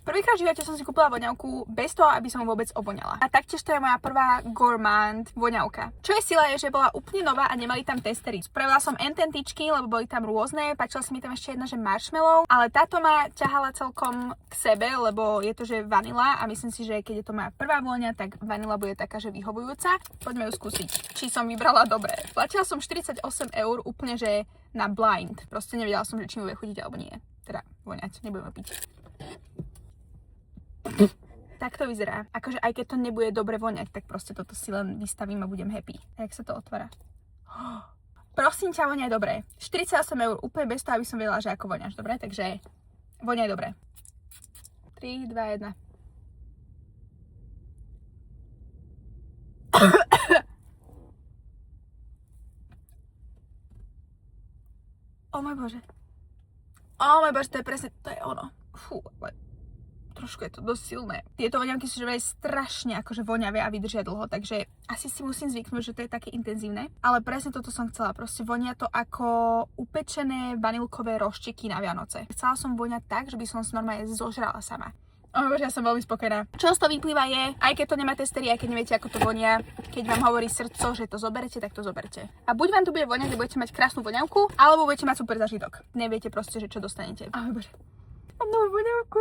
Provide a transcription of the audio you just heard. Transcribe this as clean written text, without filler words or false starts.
Prvýkrát v živote som si kúpila voňavku bez toho, aby som ju vôbec ovoňala. A taktiež to je moja prvá gourmand voňavka. Čo je sila je, že bola úplne nová a nemali tam testery. Spravila som ententičky, lebo boli tam rôzne, páčila sa mi tam ešte jedna, že marshmallow, ale táto ma ťahala celkom k sebe, lebo je to, že vanila a myslím si, že keď je to moja prvá vôňa, tak vanila bude taká, že vyhovujúca. Poďme ju skúsiť, či som vybrala dobre. Platila som 48 € úplne, že na blind. Proste nevedela som, že či mi bude chutiť alebo nie. Teda voňať, nebudeme piť. Tak to vyzerá. Akože aj keď to nebude dobre voňať, tak proste toto si len vystavím a budem happy. A jak sa to otvára? Prosím ťa, voňaj dobre. 48 € úplne bez toho, aby som vedela, že ako voňaš, dobre? Takže voňaj dobre. 3, 2, 1. Oh môj bože. Oh môj bože, to je presne, to je ono. Fú, ale trošku je to dosť silné. Tieto voňavky sú že strašne akože voňavé a vydržia dlho, takže asi si musím zvyknúť, že to je také intenzívne. Ale presne toto som chcela, proste vonia to ako upečené vanilkové rožčiky na Vianoce. Chcela som voňať tak, že by som si normálne zožrala sama. Oh, ja som veľmi spokojná. Čo z toho vyplýva je, aj keď to nemá testery, aj keď neviete, ako to vonia, keď vám hovorí srdco, že to zoberete, tak to zoberte. A buď vám to bude voňať, že budete mať krásnu voňavku, alebo budete mať super zážitok. Neviete proste, že čo dostanete. Oh, bože. Mám novú voňavku.